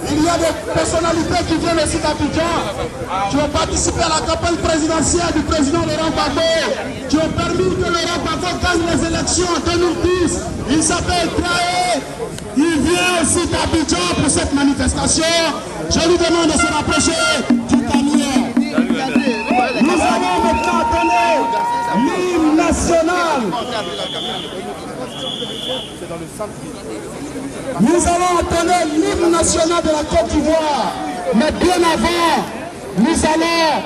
Il y a des personnalités qui viennent aussi d'Abidjan, qui ont participé à la campagne présidentielle du président Laurent Gbagbo, qui ont permis que Laurent Gbagbo gagne les élections en 2010. Il s'appelle Traé. Il vient aussi d'Abidjan pour cette manifestation. Je lui demande de se rapprocher du camion. Nous allons maintenant donner l'hymne national. Nous allons donner l'hymne national de la Côte d'Ivoire. Mais bien avant, nous allons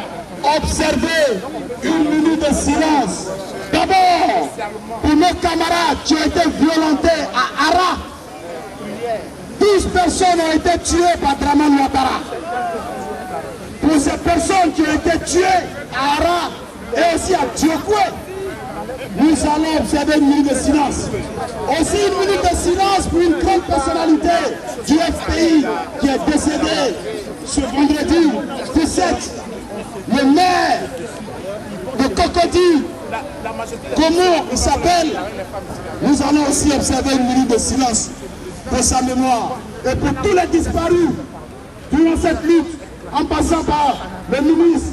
observer une minute de silence. D'abord, pour nos camarades qui ont été violentés à Ara. 12 personnes ont été tuées par Dramane Ouattara. Pour ces personnes qui ont été tuées à Ara et aussi à Diokwe, nous allons observer une minute de silence. Aussi une minute de silence pour une grande personnalité du FPI qui est décédé ce vendredi 17. Le maire de Cocody, comment il s'appelle? Nous allons aussi observer une minute de silence pour sa mémoire. Et pour tous les disparus durant cette lutte, en passant par le ministre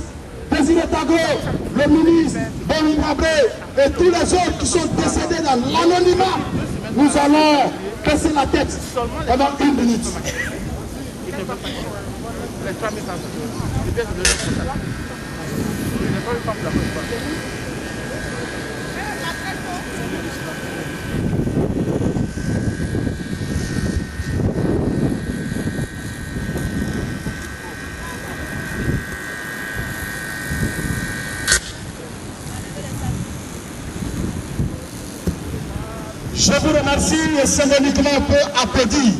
Désiré Tago, le ministre Boni Mabré et tous les autres qui sont décédés dans l'anonymat, nous allons baisser la tête pendant une minute. Je vous remercie et symboliquement on peut applaudir.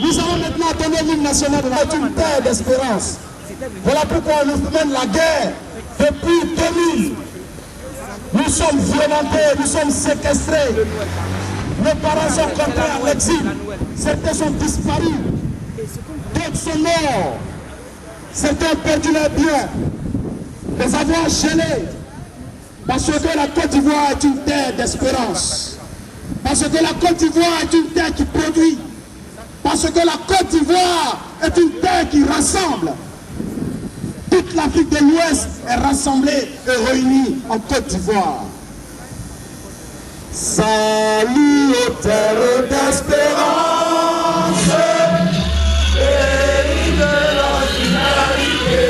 Nous allons maintenant donner l'hymne national de la une terre d'espérance. Voilà pourquoi on nous mène la guerre depuis 2000. Nous sommes violentés, nous sommes séquestrés. Nos parents sont contraints à l'exil. Certains sont disparus. D'autres sont morts. Certains ont perdu leurs biens. Les avons enchaînés parce que la Côte d'Ivoire est une terre d'espérance. Parce que la Côte d'Ivoire est une terre qui produit. Parce que la Côte d'Ivoire est une terre qui rassemble. Toute l'Afrique de l'Ouest est rassemblée et réunie en Côte d'Ivoire. Salut aux terres d'espérance, pays de l'originalité.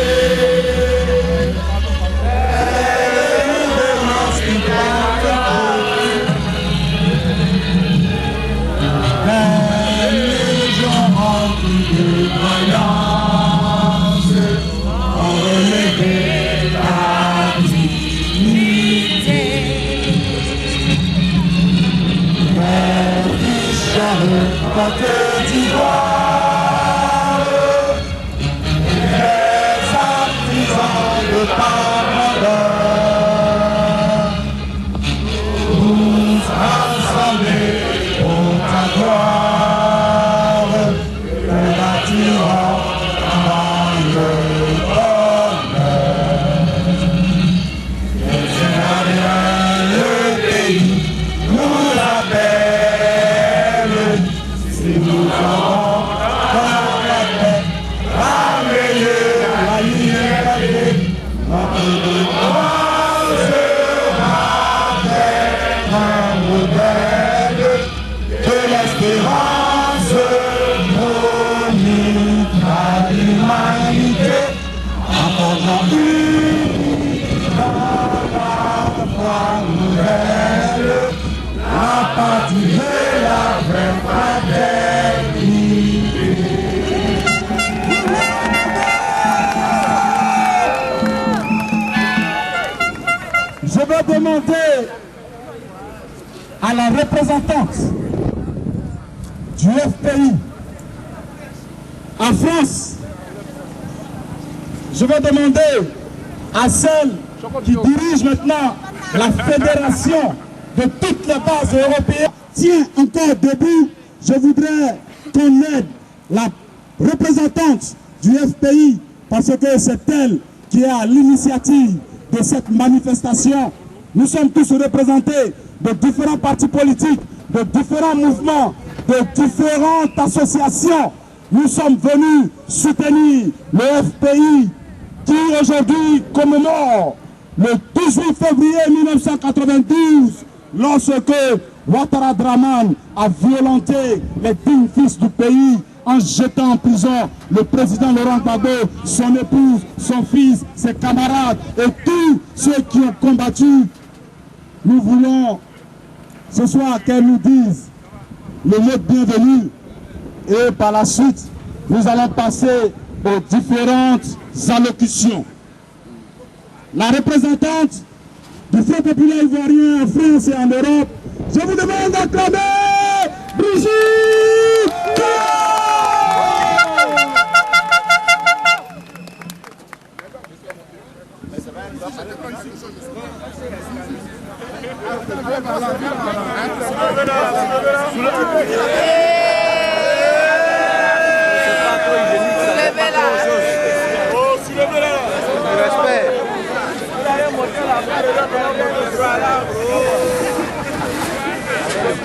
La Côte d'Ivoire, les artisans de Panama, nous rassembler pour ta gloire, le bâtiment dans le bonheur. Les Iraniens, le pays nous appelle. Si nous avons dans la paix, ramener la liberté, notre devoir sera d'être un modèle de l'espérance, promit à l'humanité, apportant une la foi nouvelle, la patrie et la vraie fraternité. Je vais demander à la représentante du FPI en France, je vais demander à celle qui dirige maintenant la fédération de toutes les bases européennes tient encore debout. Je voudrais qu'on aide la représentante du FPI parce que c'est elle qui est à l'initiative de cette manifestation. Nous sommes tous représentés de différents partis politiques, de différents mouvements, de différentes associations. Nous sommes venus soutenir le FPI qui aujourd'hui commémore le 18 février 1992 lorsque Ouattara Draman a violenté les dignes fils du pays en jetant en prison le président Laurent Gbagbo, son épouse, son fils, ses camarades et tous ceux qui ont combattu. Nous voulons ce soir qu'elle nous dise le mot de bienvenue et par la suite, nous allons passer aux différentes allocutions. La représentante du Front populaire ivoirien en France et en Europe, je vous demande d'acclamer Brigitte.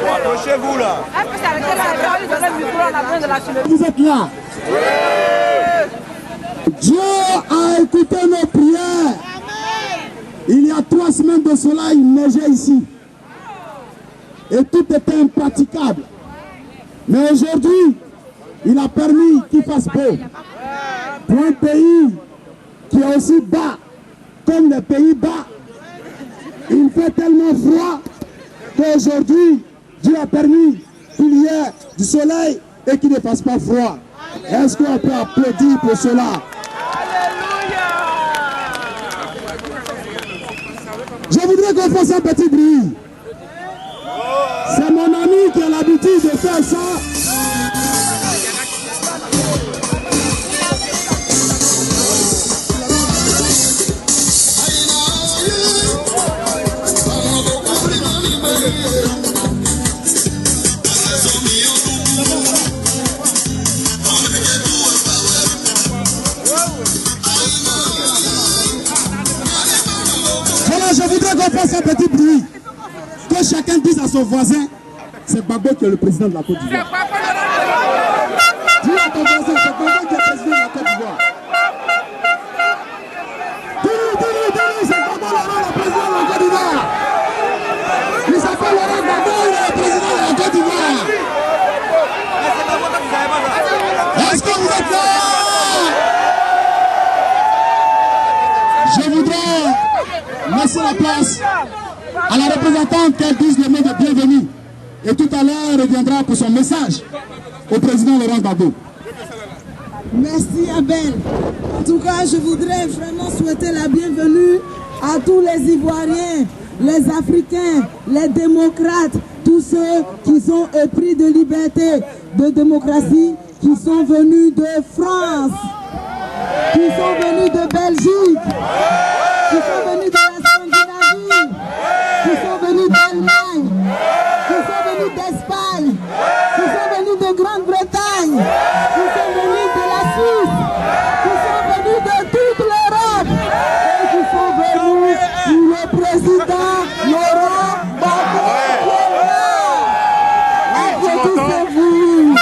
Approchez-vous là. Vous êtes là. Dieu a écouté nos prières. Il y a 3 semaines de cela, il neigeait ici. Et tout était impraticable. Mais aujourd'hui, il a permis qu'il fasse beau. Pour un pays qui est aussi bas, comme les Pays-Bas, il fait tellement froid qu'aujourd'hui, Dieu a permis qu'il y ait du soleil et qu'il ne fasse pas froid. Est-ce qu'on peut applaudir pour cela? Je voudrais qu'on fasse un petit bruit. C'est mon ami qui a l'habitude de faire ça. Voilà, je voudrais qu'on fasse un petit bruit. Que chacun dise à son voisin, c'est Gbagbo qui est le président de la Côte d'Ivoire. Dis à ton voisin, c'est Gbagbo qui est le président de la Côte d'Ivoire. Dis, c'est Gbagbo le président de la Côte d'Ivoire. Il s'appelle Laurent Gbagbo, il est le président de la Côte d'Ivoire. Est-ce que vous êtes là? Je voudrais laisser la place à la représentante qu'elle dise le mot de bienvenue. Et tout à l'heure, elle reviendra pour son message au président Laurent Gbagbo. Merci Abel. En tout cas, je voudrais vraiment souhaiter la bienvenue à tous les Ivoiriens, les Africains, les démocrates, tous ceux qui sont épris de liberté, de démocratie, qui sont venus de France, qui sont venus de Belgique, qui sont venus de la Scandinavie, qui sont venus d'Allemagne, qui sont venus d'Espagne, qui sont venus de Grande-Bretagne, qui sont venus de la Suisse, qui sont venus de toute l'Europe et qui sont venus pour le président Laurent Gbagbo. Applaudissez-vous.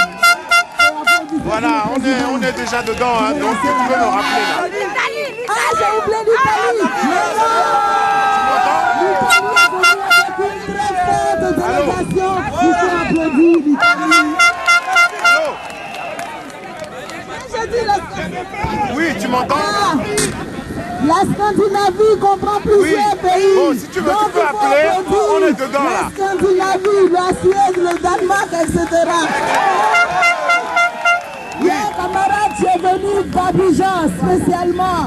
Voilà, on est déjà dedans, hein, donc tu peux me rappeler là. Ah, j'ai oublié l'Italie. Une très forte délégation. Ils sont applaudis, l'Italie. J'ai dit la... Oui, tu m'entends? Ah, la Scandinavie comprend plusieurs pays. Bon, si tu veux, donc, tu peux appeler, on est dedans là. La Scandinavie, la Suède, le Danemark, etc. Mon camarade, j'ai venu d'Abidjan spécialement.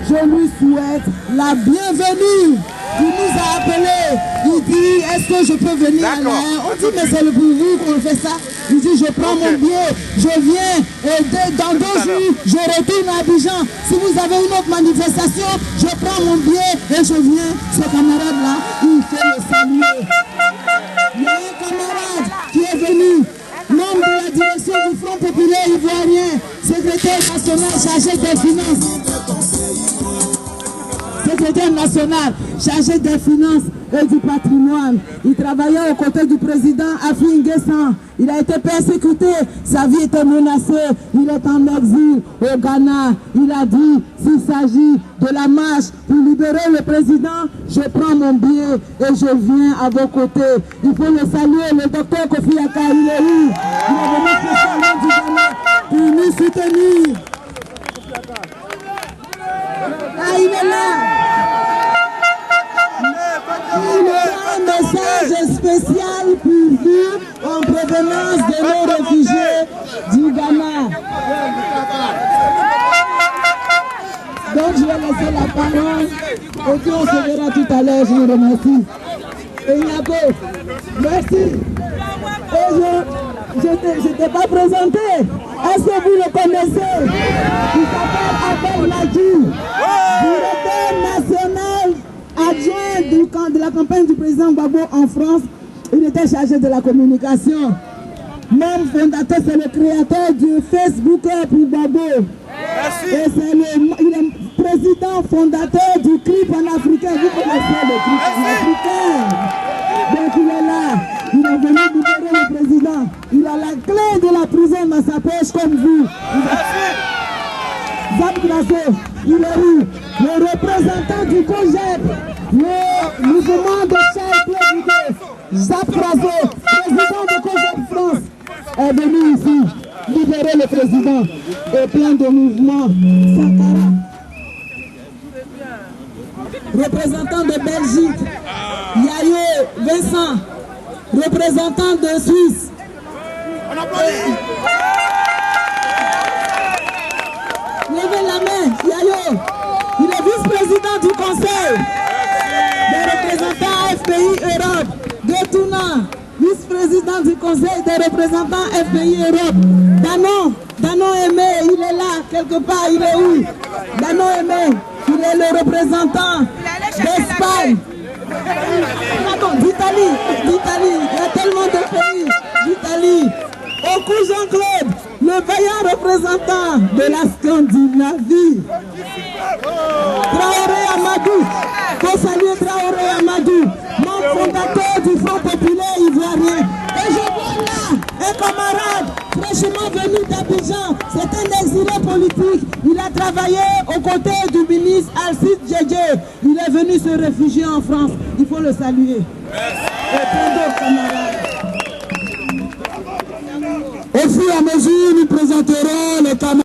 Je lui souhaite la bienvenue. Il nous a appelés. Il dit, est-ce que je peux venir à l'air? On dit, mais c'est le pour vous qu'on fait ça. Il dit, je prends mon billet, je viens. Et dans 2 jours, je retourne à Abidjan. Si vous avez une autre manifestation, je prends mon billet et je viens. Ce camarade-là, il fait le saluer. secrétaire national chargé des finances. Secrétaire national chargé des finances et du patrimoine. Il travaillait aux côtés du président Affi N'Guessan. Il a été persécuté, sa vie était menacée. Il est en exil au Ghana. Il a dit, s'il s'agit de la marche pour libérer le président, je prends mon billet et je viens à vos côtés. Il faut le saluer, le docteur Kofi Yaka, il est où? Il est venu spécialement du Ghana pour nous soutenir. Ah, il est là. Il y a un message spécial pour vous en provenance de nos réfugiés du Ghana. Donc je vais laisser la parole et puis on se verra tout à l'heure. Je vous remercie. Et Niako, merci. Et je ne t'ai pas présenté. Est-ce que vous le connaissez? Il s'appelle Abel Ladji, directeur national adjoint de la campagne du président Gbagbo en France. Il était chargé de la communication. Même fondateur, c'est le créateur du Facebook pour Gbagbo. Et il est président fondateur du CRI panafricain. Vous connaissez le CRI panafricain. Donc il est là. Il est venu libérer le président. Il a la clé de la prison dans sa poche comme vous. Zap Grasso, il est où? Le représentant du COGEP, le mouvement de Charles Zap Grasso, président de COGEP France, est venu ici libérer le président et plein de mouvements. Sankara, représentant de Belgique, Yayo Vincent, représentant de Suisse. On applaudit. Levez la main, Yayo. Il est vice-président du conseil des représentants FPI Europe. Détournant, vice-président du conseil des représentants FPI Europe. Danon Aimé, il est là, quelque part, il est où? Danon Aimé, il est le représentant d'Espagne. D'Italie, il y a tellement de pays. D'Italie. Oku Jean-Claude, le vaillant représentant de la Scandinavie. Traoré Amadou, faut saluer Traoré Amadou, membre fondateur du Front populaire ivoirien. Et je vois là un camarade fraîchement venu d'Abidjan, c'est un exilé politique. Il a travaillé aux côtés du ministre Alcide Djedje. Il est venu se réfugier en France. Il faut le saluer. Et plein d'autres camarades. Au fur et à mesure, nous présenterons les camarades.